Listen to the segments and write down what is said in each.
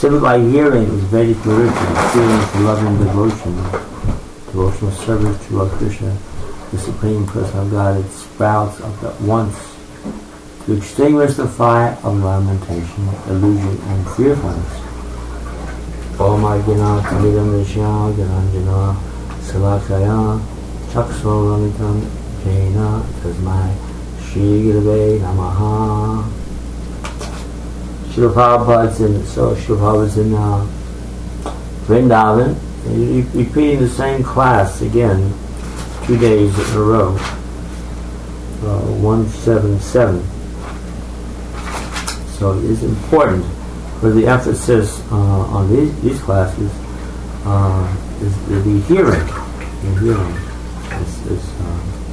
Simply by hearing is Vedic literature, feeling for loving devotion, devotional service to Lord Krishna, the Supreme Person of God, it sprouts up at once to extinguish the fire of lamentation, illusion, and fearfulness. Om Ajna Tamidam Vishya Jananjana Salakaya Chaksolamitam Jena Tasmai Shri Gurave Namaha. Srila Prabhupada's in Vrindavan, repeating the same class again, 2 days in a row, 177. So it is important for the emphasis on these classes is the hearing. The hearing.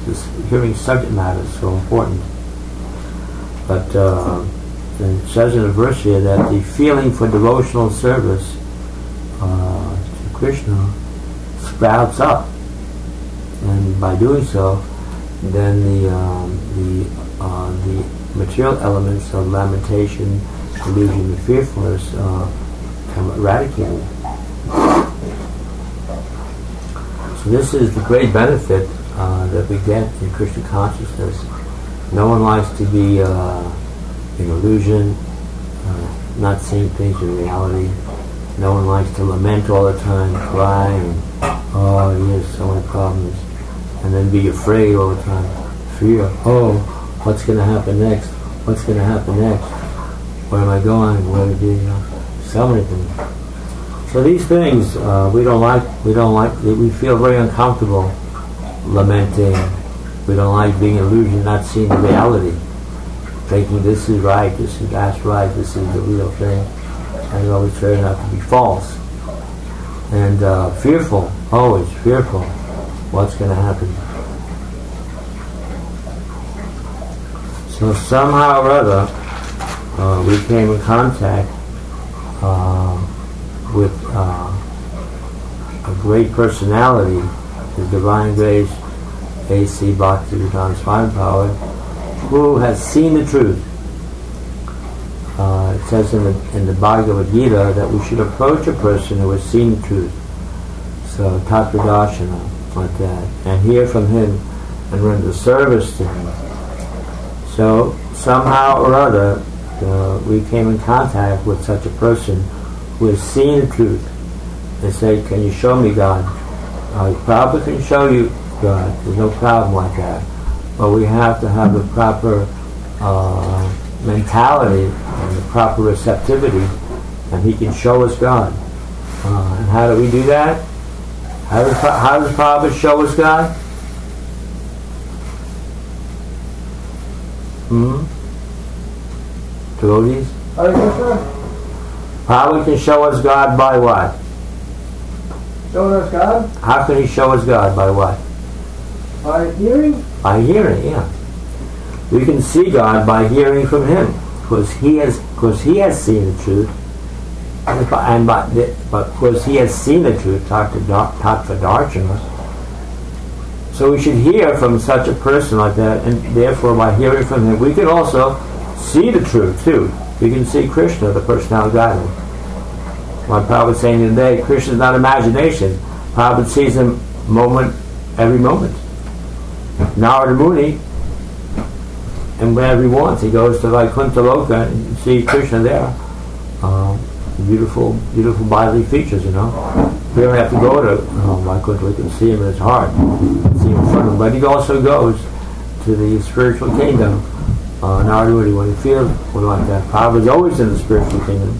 This hearing subject matter is so important. But it says in the verse here that the feeling for devotional service to Krishna sprouts up, and by doing so, then the material elements of lamentation, illusion, and fearfulness become eradicated. So this is the great benefit that we get in Krishna consciousness. No one likes to be in illusion, not seeing things in reality. No one likes to lament all the time, cry, and oh, he has so many problems, and then be afraid all the time. Fear, oh, what's going to happen next? What's going to happen next? Where am I going? Where to be? So many things. So these things we don't like. We feel very uncomfortable lamenting. We don't like being in illusion, not seeing the reality, thinking this is right, that's right, this is the real thing, and it always turns out to be false. And fearful, always fearful. What's going to happen? So somehow or other, we came in contact with a great personality, His Divine Grace, A.C. Bhaktivedanta Swami Prabhupada, who has seen the truth. It says in the Bhagavad Gita that we should approach a person who has seen the truth. So Tattvadarshana, like that, and hear from him and render service to him. So somehow or other, we came in contact with such a person who has seen the truth. They say, can you show me God? Prabhupada can show you God. There's no problem like that. But we have to have the proper mentality and the proper receptivity, and He can show us God. And how do we do that? How does Prabhupada show us God? Devotees? Prabhupada can show us God by what? Showing us God? How can He show us God? By what? By hearing? By hearing, yeah. We can see God by hearing from Him, because He has seen the truth, but because He has seen the truth, Tattvadarshana. So we should hear from such a person like that, and therefore by hearing from Him, we can also see the truth too. We can see Krishna, the personality of Godhead. Like Prabhupada was saying today, Krishna is not imagination. Prabhupada sees Him every moment. Narada Muni, and whenever he wants, he goes to Vaikuntha Loka and see Krishna there. Beautiful, beautiful bodily features, We don't have to go to Vaikuntha. We can see him in his heart, see him in front of him. But he also goes to the spiritual kingdom. Narada Muni, when he feels like that, Prabhupada is always in the spiritual kingdom.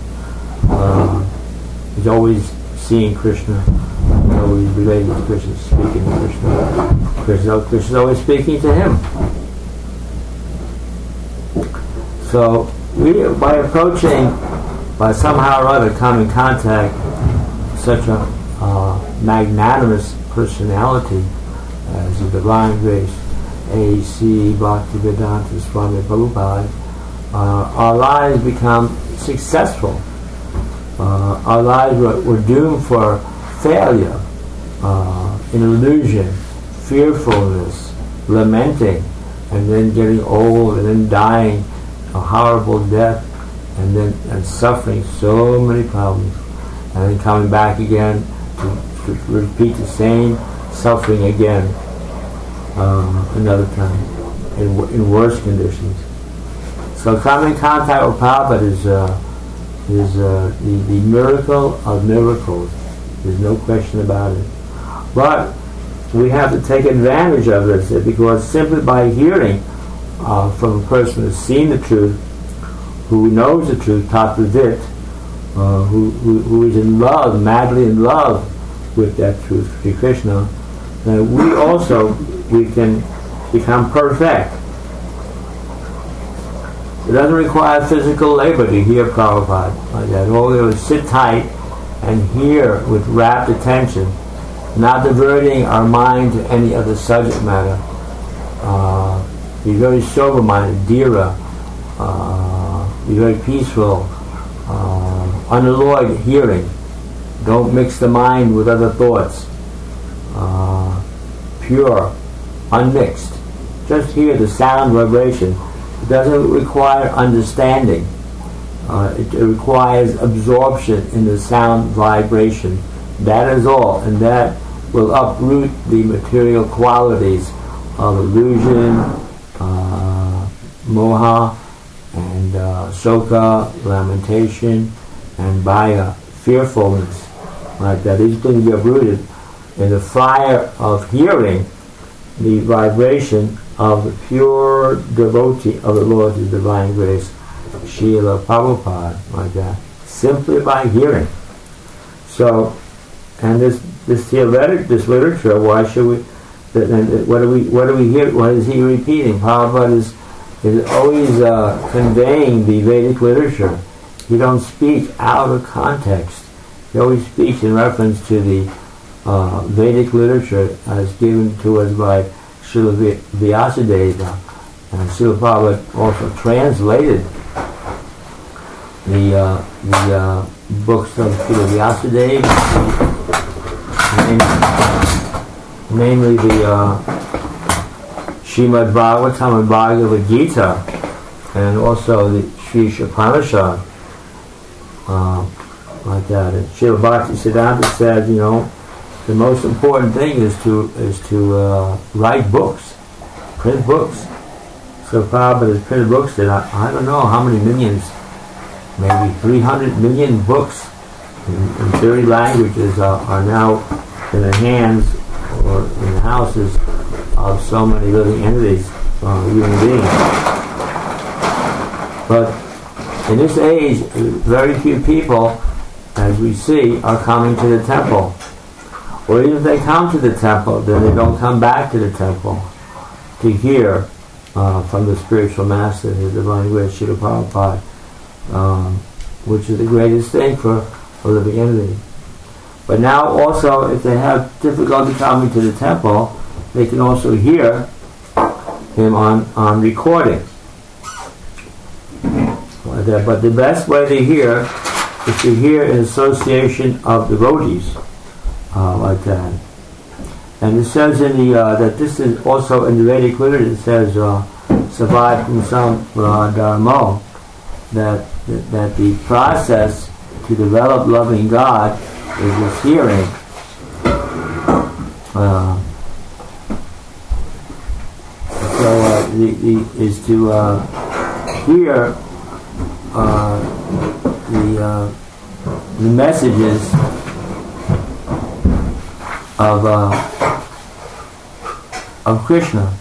He's always seeing Krishna. He's always relating to Krishna, speaking to Krishna. Krishna's always speaking to him. So we, by somehow or other come in contact with such a magnanimous personality as the Divine Grace, A.C. Bhaktivedanta Swami Prabhupada, our lives become successful. Our lives were doomed for failure, in illusion, fearfulness, lamenting, and then getting old, and then dying a horrible death, and suffering so many problems, and then coming back again to repeat the same suffering again another time in worse conditions. So coming in contact with Prabhupada is the miracle of miracles. There's no question about it. But we have to take advantage of this, because simply by hearing from a person who's seen the truth, who knows the truth, Tattva-Vit, who is in love, madly in love with that truth, Sri Krishna, we can become perfect. It doesn't require physical labor to hear Prabhupada like that. All they do is sit tight and hear with rapt attention, not diverting our mind to any other subject matter. Be very sober-minded, dhira, be very peaceful, unalloyed hearing. Don't mix the mind with other thoughts. Pure, unmixed. Just hear the sound vibration. It doesn't require understanding. It requires absorption in the sound vibration. That is all, and that will uproot the material qualities of illusion, moha, and soka, lamentation, and bhaya, fearfulness. Like that, these things get rooted in the fire of hearing the vibration of the pure devotee of the Lord, His Divine Grace, Srila Prabhupada, like that, simply by hearing. So, and this literature, why should we? What do we hear? What is he repeating? Prabhupada is always conveying the Vedic literature. He don't speak out of context. He always speaks in reference to the Vedic literature as given to us by Srila Vyasadeva. And Srila Prabhupada also translated the books of Srila Vyasadeva, namely the Srimad Bhagavatam and Bhagavad Gita, and also the Sri Upanishad, like that. And Srila Bhaktisiddhanta said, the most important thing is to write books, print books. So Prabhupada has printed books that I don't know how many millions, maybe 300 million books in 30 languages are now in the hands or in the houses of so many living entities, human beings. But in this age, very few people, as we see, are coming to the temple. Or even if they come to the temple, then they don't come back to the temple to hear from the spiritual master, His Divine Grace, Srila Prabhupada, which is the greatest thing for a living entity. But now also, if they have difficulty coming to the temple, they can also hear him on recording. But the best way to hear is to hear in association of devotees, like that. And it says in the that this is also in the Vedic literature. It says Savad Kumsam Dharmo, that the process to develop loving God is this hearing. Is to hear the messages of Krishna.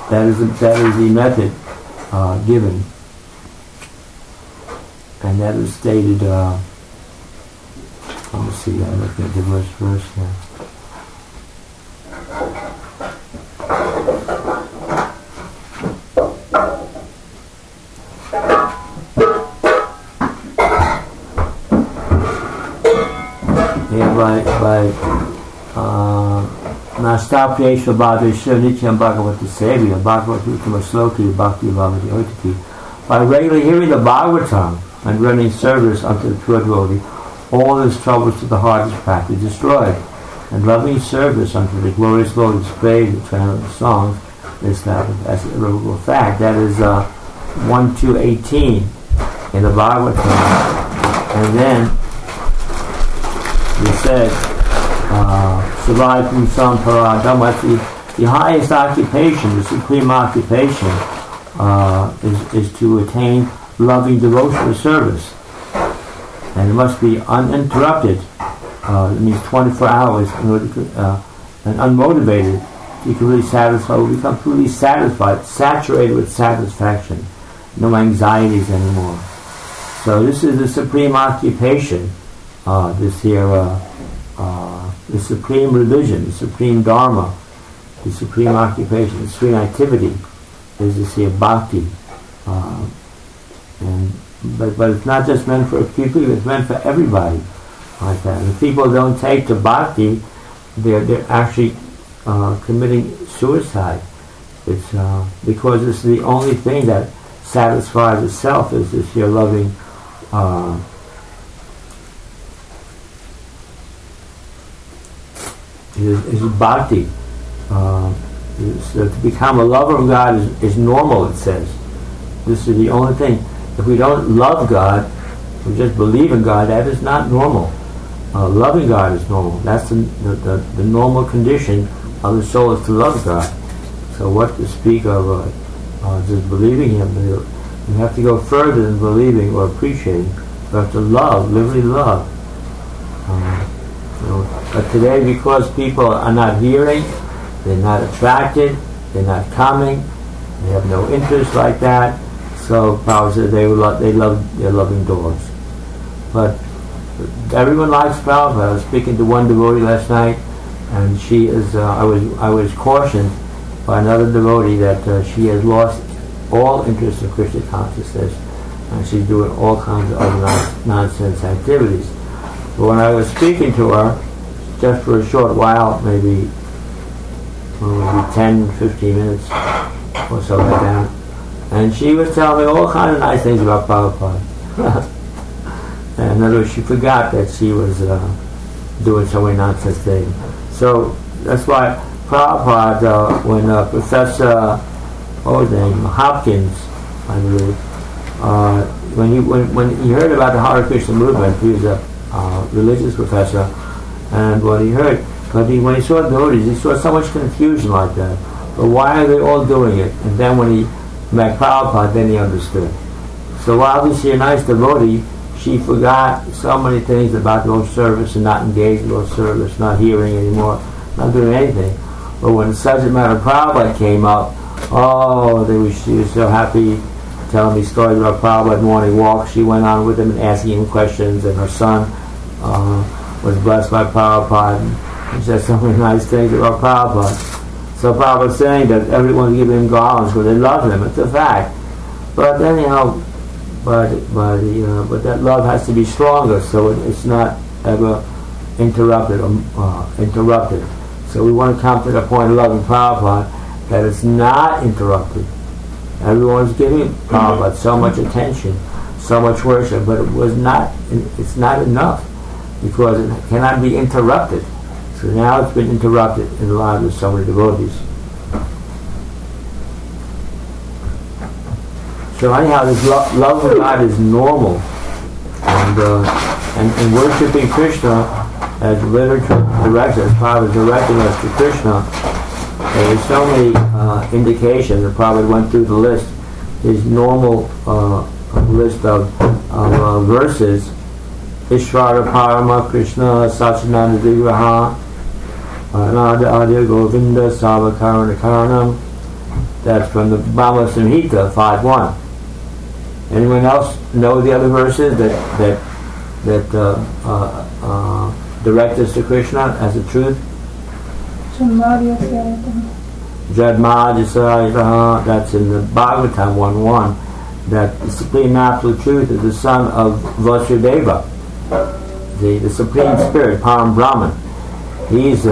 That is the method given, and that is stated. Let me see. I'm looking at the verse here. By Nastapyesha Bhadresha Nityam Bhagavata Sevya Bhagavata Uttama Sloki Bhakti Bhavati Otiti. By regularly hearing the Bhagavatam and running service unto the pure devotee, all his troubles to the heart is practically destroyed, and loving service unto the glorious Lord is praised and translated songs is established as an irrevocable fact. That is 1-18 in the Bhagavatam. And then we said, Savai Sam Paradama, the highest occupation, the supreme occupation, is to attain loving devotional service. And it must be uninterrupted. It means 24 hours in order to, and unmotivated. You can really satisfy, we become completely satisfied, saturated with satisfaction. No anxieties anymore. So this is the supreme occupation, the supreme religion, the supreme dharma, the supreme occupation, the supreme activity is this here bhakti. But it's not just meant for people, it's meant for everybody like that. And if people don't take to bhakti, they're actually committing suicide. It's because it's the only thing that satisfies itself is this your loving is bhakti. So to become a lover of God is normal, it says. This is the only thing. If we don't love God, we just believe in God, that is not normal. Loving God is normal. That's the normal condition of the soul, is to love God. So what to speak of just believing Him? You have to go further than believing or appreciating. You have to love, literally love. But today, because people are not hearing, they're not attracted, they're not coming, they have no interest like that. So Prabhupada said they love their loving dogs. But everyone likes Prabhupada. I was speaking to one devotee last night, and she is. I was cautioned by another devotee that she has lost all interest in Krishna consciousness, and she's doing all kinds of other nonsense activities. But when I was speaking to her, just for a short while, maybe 10, 15 minutes or so like that, and she was telling me all kinds of nice things about Prabhupada. And in other words, she forgot that she was doing so many nonsense things. So that's why Prabhupada, when Professor, what was his name, Hopkins, I believe, when he heard about the Hare Krishna movement, he was a religious professor, and when he heard, when he saw devotees, he saw so much confusion like that. But why are they all doing it? And then when he met Prabhupada, then he understood. So while this here nice devotee, she forgot so many things about the old service and not engaged in the old service, not hearing anymore, not doing anything. But when the subject matter of Prabhupada came up, she was so happy telling me stories about Prabhupada morning walk. She went on with him and asking him questions, and her son was blessed by Prabhupada. And she said so many nice things about Prabhupada. So Prabhupada saying that everyone's giving him garlands because they love him. It's a fact. But anyhow, but that love has to be stronger, so it's not ever interrupted. So we want to come to the point of loving Prabhupada that it's not interrupted. Everyone's giving Prabhupada so much attention, so much worship, but it's not enough because it cannot be interrupted. So now it's been interrupted in the lives of so many devotees. So anyhow, this love of God is normal, and worshiping Krishna as literature directs us, Prabhupada directing us to Krishna. There's so many indications. The Prabhupada went through the list, his normal list of verses. Ishvara Parama Krishna Sachinanda Vigraha Anada Adya Govinda Savakarana Karanam. That's from the Brahma Samhita 5.1. Anyone else know the other verses that direct us to Krishna as the truth? Jadmadhyasayataha, that's in the Bhagavatam 1.1, that the Supreme Absolute Truth is the son of Vasudeva, the Supreme Spirit, Param Brahman. He's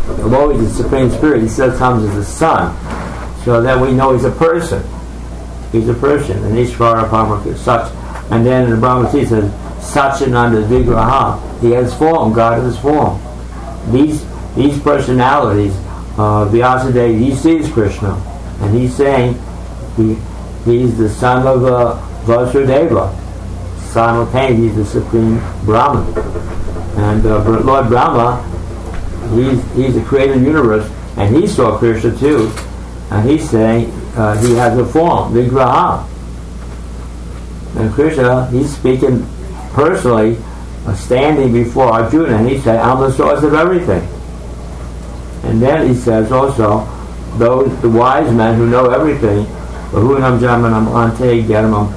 although he's the Supreme Spirit, he still comes as a son, so that we know he's a person. He's a person, and Ishvara Parama such. And then in the Brahma Sita says, Sachinanda Vigraha, he has form, God has form. These personalities, Vyasadeva, he sees Krishna, and he's saying, He's the son of Vasudeva. Simultaneously, he's the supreme Brahman. And Lord Brahma, he's the creator of the universe, and he saw Krishna too. And he's saying he has a form, Vigraha. And Krishna, he's speaking personally, standing before Arjuna, and he said, I'm the source of everything. And then he says also, the wise men who know everything, Bahunam Jamanam Ante Garamam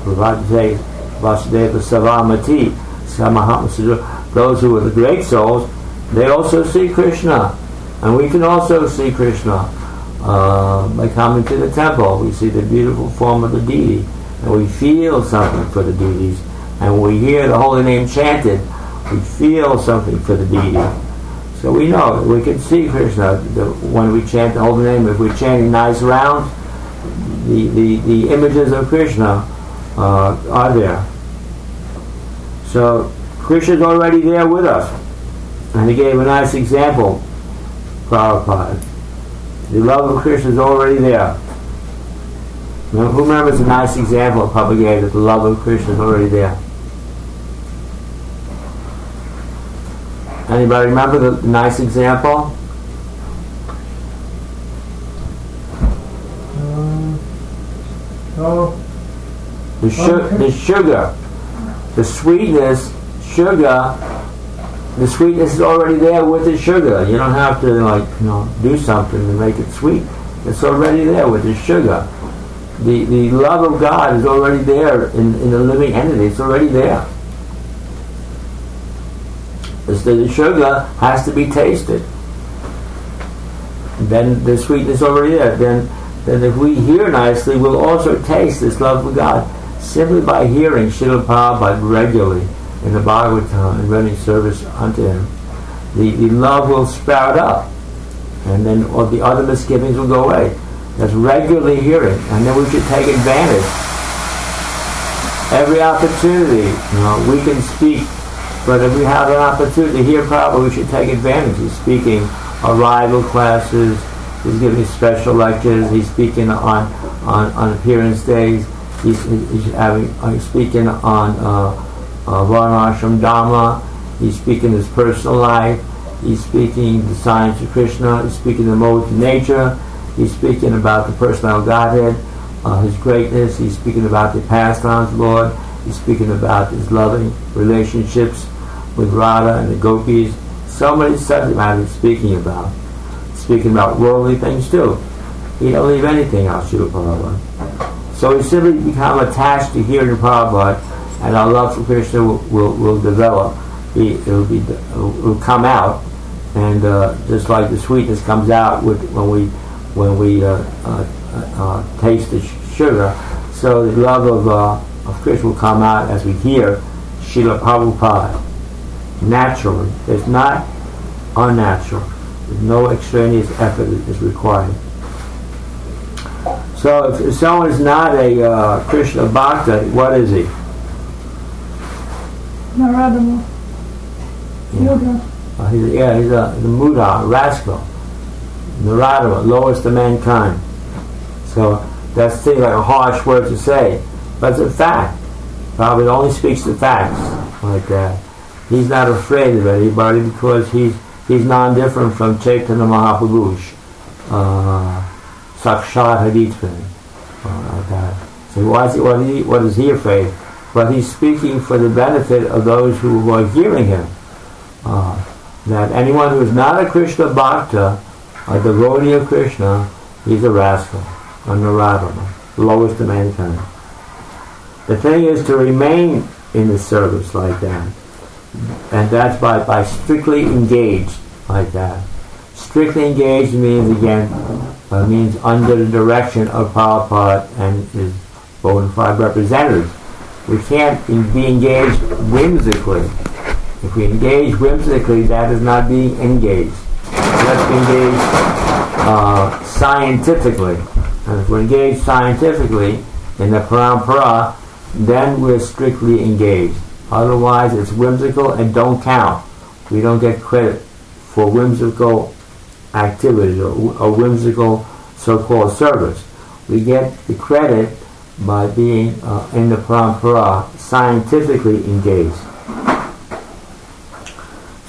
Pravate Vasudeva Savamati Samaham, those who are the great souls, they also see Krishna. And we can also see Krishna by coming to the temple. We see the beautiful form of the deity, and we feel something for the deities. And when we hear the holy name chanted, we feel something for the deity. So we know, we can see Krishna when we chant the holy name. If we're chanting nice rounds, the images of Krishna are there. So Krishna's already there with us. And he gave a nice example, Prabhupada. The love of Krishna is already there. Who remembers a nice example Prabhupada gave that the love of Krishna is already there? Anybody remember the nice example? No. The sugar, the sweetness, the sweetness is already there with the sugar. You don't have to do something to make it sweet. It's already there with the sugar. The love of God is already there in the living entity. It's already there. The sugar has to be tasted. Then the sweetness is already there. Then if we hear nicely, we'll also taste this love of God simply by hearing Srila Prabhupada regularly in the Bhagavatam and rendering service unto him. The love will sprout up, and then all the other misgivings will go away. That's regularly hearing, and then we should take advantage. Every opportunity, we can speak, but if we have an opportunity to hear Prabhupada, we should take advantage. He's speaking arrival classes, he's giving special lectures, he's speaking on appearance days, he's speaking on Varnashram Dhamma, he's speaking his personal life, he's speaking the science of Krishna, he's speaking the modes of nature, he's speaking about the personal Godhead, his greatness, he's speaking about the pastimes of the Lord, he's speaking about his loving relationships with Radha and the gopis. So many subject matters he's speaking about. Speaking about worldly things too. He don't leave anything out, Srila Prabhupada. So we simply become attached to hearing Prabhupada, and our love for Krishna will develop. It will come out, and just like the sweetness comes out when we taste the sugar, so the love of Krishna will come out as we hear Srila Prabhupada naturally. It's not unnatural. There's no extraneous effort is required. So if someone is not a Krishna Bhakta, what is he? Naradama. He's a Muda, a rascal. Naradama, lowest of mankind. So that seems like a harsh word to say, but it's a fact. Probably only speaks the facts like that. He's not afraid of anybody because he's non-different from Chaitanya Mahaprabhu, Sakshat Haditvan, like that. So what is he afraid? But he's speaking for the benefit of those who are hearing him. That anyone who is not a Krishna Bhakta, a devotee of Krishna, he's a rascal, a Naradama, lowest of mankind. The thing is to remain in the service like that. And that's by strictly engaged like that. Strictly engaged means, again, means under the direction of Prabhupada and his bona fide representatives. We can't be engaged whimsically. If we engage whimsically, that is not being engaged. Let's be engaged scientifically. And if we're engaged scientifically in the parampara, then we're strictly engaged. Otherwise, it's whimsical and don't count. We don't get credit for whimsical activities or whimsical so-called service. we get the credit by being in the parampara, scientifically engaged.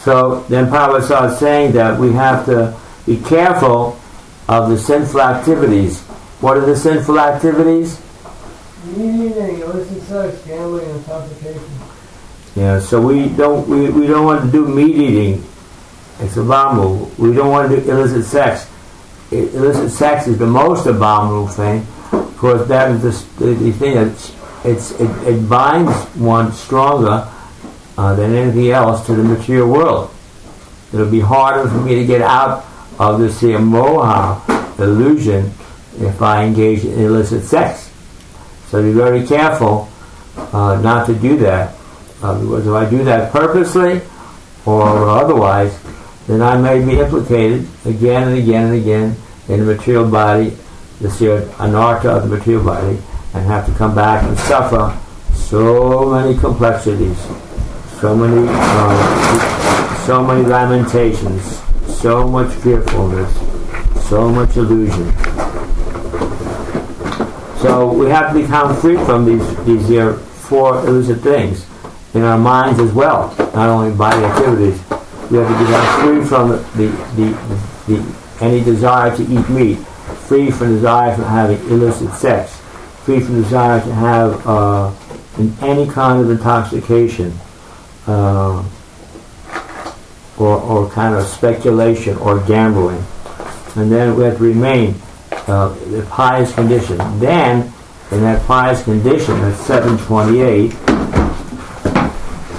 So then Prabhupada starts saying that we have to be careful of the sinful activities. What are the sinful activities? Eating, illicit sex, gambling, and intoxication. Yeah, so we don't want to do meat eating. It's abominable. We don't want to do illicit sex. Illicit sex is the most abominable thing, because that is the thing that it binds one stronger than anything else to the material world. It'll be harder for me to get out of this here moha illusion if I engage in illicit sex. So be very careful not to do that. Because if I do that purposely or otherwise, then I may be implicated again and again and again in the material body, this here anartha of the material body, and have to come back and suffer so many complexities, so many lamentations, so much fearfulness, so much illusion. So we have to become free from these here four illicit things in our minds as well, not only body activities. We have to become free from the any desire to eat meat, free from desire for having illicit sex, free from desire to have any kind of intoxication, or kind of speculation or gambling. And then we have to remain the pious condition. Then, in that pious condition, at 728,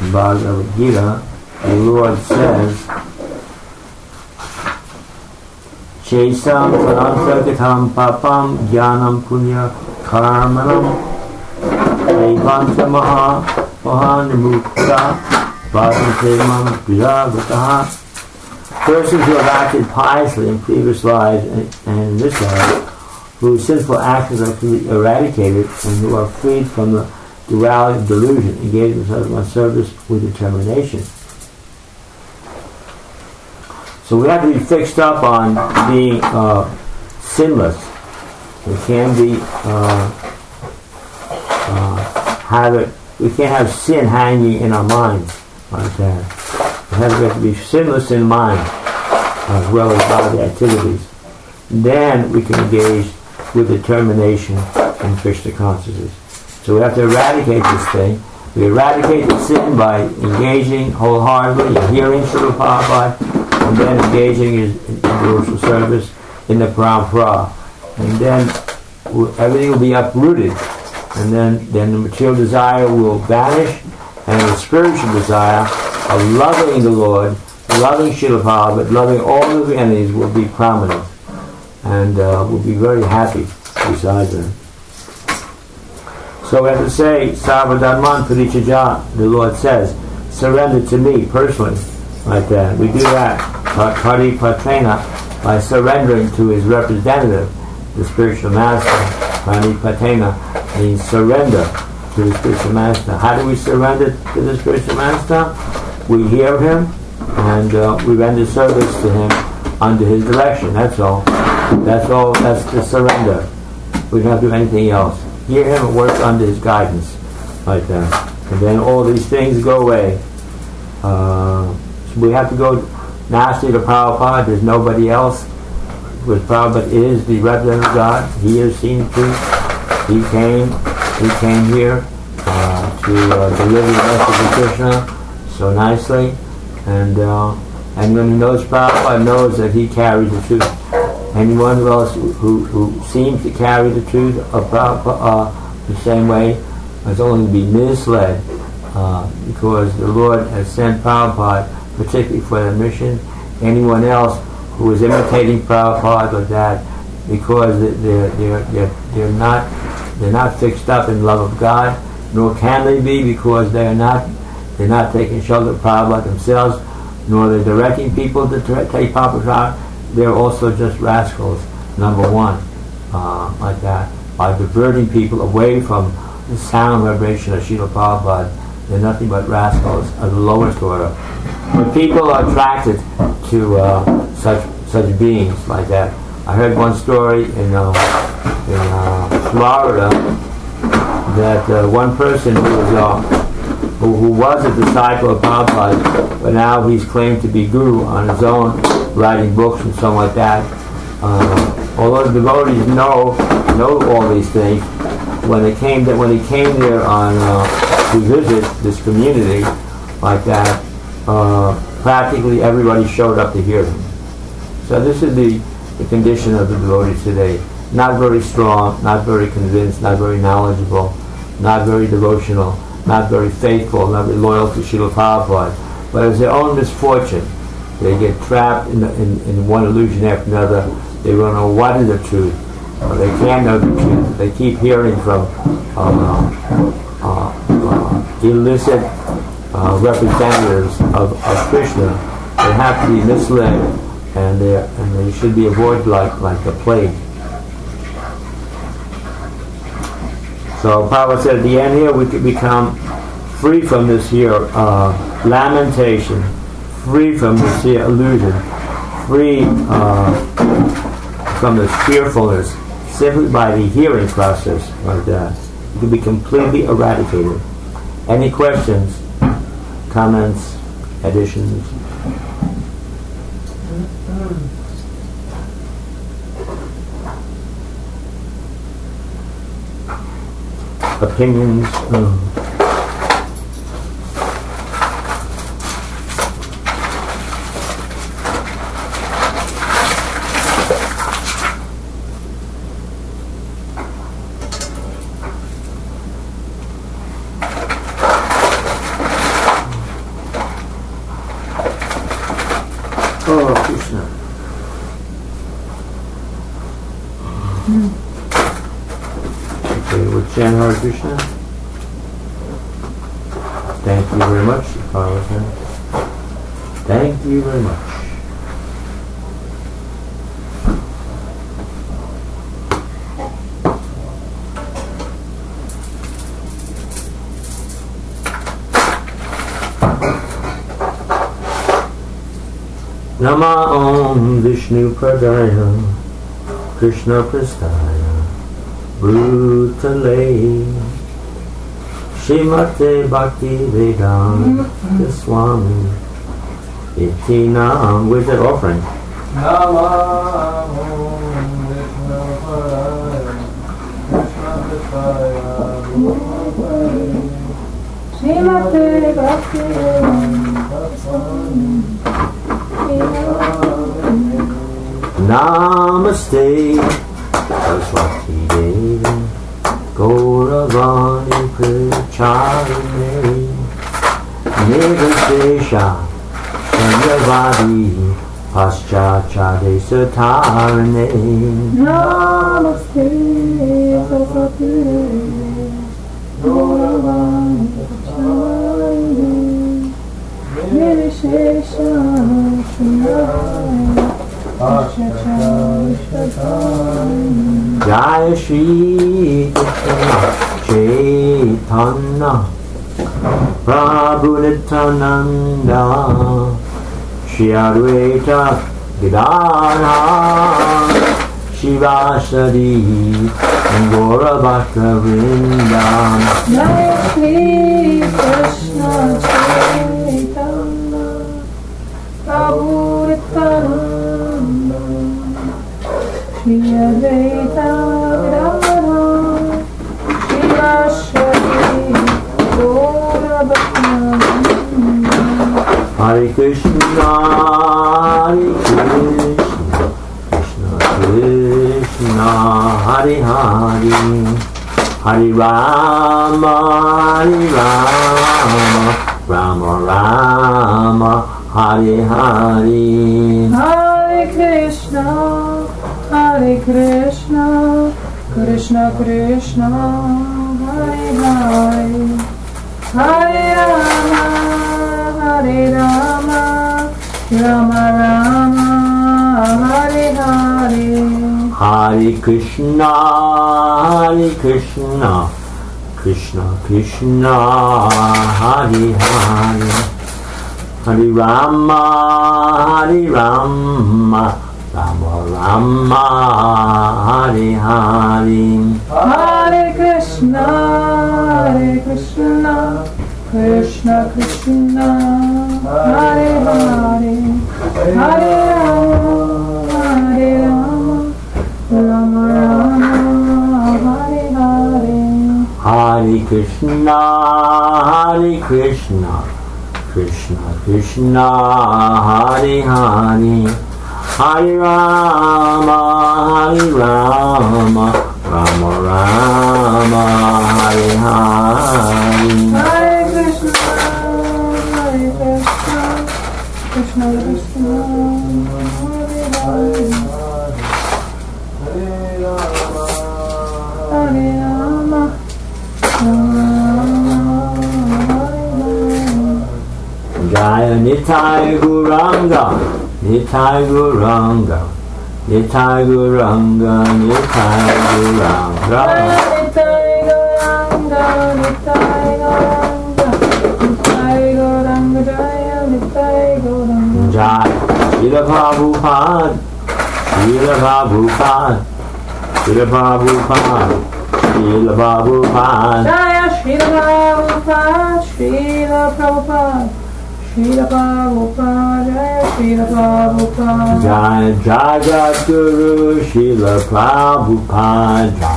in Bhagavad Gita, the Lord says, Chesam Parantagatam Papam Jnanam Punya Karmanam Evanta Maha Mahanimukta Bhavantemam Vyavataha. Persons who have acted piously in previous lives and in this life, whose sinful actions are completely eradicated and who are freed from the duality of delusion, engage themselves in service with determination. So we have to be fixed up on being sinless. We can't be we can't have sin hanging in our minds like that. We have to be sinless in mind as well as body activities. Then we can engage with determination in Krishna consciousness. So we have to eradicate this thing. We eradicate the sin by engaging wholeheartedly in hearing Srila Prabhupada, and then engaging in devotional service in the parampara. And then everything will be uprooted. And then the material desire will vanish, and the spiritual desire of loving the Lord, loving Srila Prabhupada, loving all of the entities will be prominent. And we'll be very happy besides them. So we have to say, Sarvadharman Parichaja, the Lord says, surrender to me personally, like that. We do that, Pari Patrena, by surrendering to his representative, the spiritual master. Pari Patrena means surrender to the spiritual master. How do we surrender to the spiritual master? We hear him, and we render service to him under his direction. That's all. That's all. That's the surrender. We don't have to do anything else. Hear him and work under his guidance, like that. And then all these things go away. So we have to go naturally to Prabhupada. There's nobody else. Because Prabhupada is the representative of God. He has seen the truth. He came here to deliver the message of Krishna so nicely. And when he knows Prabhupada, knows that he carries the truth. Anyone else who seems to carry the truth of Prabhupada the same way is only to be misled, because the Lord has sent Prabhupada particularly for the mission. Anyone else who is imitating Prabhupada or that, because they're not fixed up in love of God, nor can they be, because they're not taking shelter of Prabhupada themselves, nor they're directing people to take Prabhupada. They're also just rascals, number one, like that. By diverting people away from the sound vibration of Srila Prabhupada, they're nothing but rascals of the lowest order. When people are attracted to such beings like that, I heard one story in Florida that one person who was a disciple of Prabhupada, but now he's claimed to be guru on his own, writing books and something like that. Although the devotees know all these things, when he came there to visit this community like that, practically everybody showed up to hear him. So this is the condition of the devotees today. Not very strong, not very convinced, not very knowledgeable, not very devotional, not very faithful, not very loyal to Srila Prabhupada. But it's their own misfortune. They get trapped in one illusion after another. They don't know what is the truth. They can't know the truth. They keep hearing from illicit representatives of Krishna. They have to be misled, and they should be avoided like the plague. So Prabhupada said at the end here, we could become free from this here lamentation, free from this here illusion, free from this fearfulness, simply by the hearing process like that. It can be completely eradicated. Any questions, comments, additions? Opinions? Oh, Krishna. Okay, we'll chant Hare Krishna. Thank you very much, Parvati. Thank you very much. Nama Om Vishnu Pradaya Krishna Prastaya Bhutale Srimate Bhakti Vedanta Swami Iti Nam. Where's that offering? Nama Om Vishnu Padaya Krishna Prastaya Bhutale Srimate Bhakti Vedanta Swami. Namaste Saraswati Devi Gauravani Pracharine Nirvishesha Sanyavadi Paschachade Satarine. Namaste Saraswati Devi Gauravani Pracharine Nirvishesha Sanyavadi Jai Shri Krishna Chaitanya Prabhu Nityananda Shri Advaita Gadadhara Shivasadi Gaura Bhakta Vrinda. Jai Shri Krishna Chaitanya Prabhu Nityananda Shri Advaita Gadadhara Shivasadi Gaura Bhakta Vrinda. Hare Krishna, Hare Krishna, Krishna Krishna, Hare Hare, Hare Rama, Hare Rama, Rama Rama, Hare Hare. Hare Krishna, Hare Krishna, Krishna Krishna, Hare Hare, Hare Rama, Hare Rama, Rama Rama, Hare Hare. Hare Krishna, Hare Krishna, Krishna Krishna, Hare Hare, Hare Rama, Hare Rama, Rama Rama, Hare Hare. Hare Krishna, Krishna Krishna, Hare Hare, Hare Rama, Rama Rama, Hare Hare. Hare Krishna, Krishna Krishna, Hare Hare. Hare Rama, Rama Rama, Hare Hare. Hare Krishna, Krishna Krishna, Hare Hare, Hare Rama, Rama Rama, Jaya Nitai Guranga, Nitai Guranga, Nitai Guranga, Nitai Guranga. Nitai Gauranga, Nitai Gauranga, Nitai Gauranga, Jaya Nitai Gauranga. Jai Srila Prabhupada, Srila Prabhupada, Srila Prabhupada, Srila Prabhupada. Jaya Srila Prabhupada, Srila Prabhupada, Srila Prabhupada, Jaya Srila Prabhupada. Jai Jagadguru Srila Prabhupada,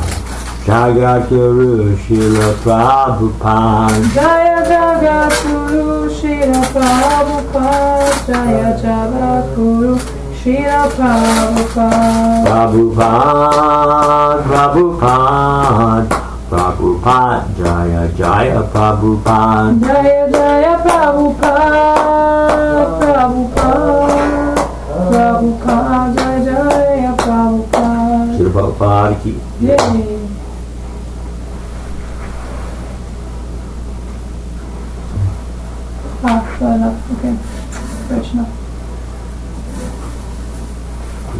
Jagadguru Srila Prabhupada. Jaya Jagadguru Srila Prabhupada, Jaya Jagadguru Srila Prabhupada. Prabhupada, Prabhupada, Jaya Jaya Prabhupada. Jaya Jaya Prabhupada, Prabhupada, Jaya Jaya Prabhupada. Srila Prabhupada ki. Yay. Fair enough. Okay. Krishna.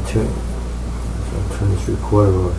Turn this recorder off.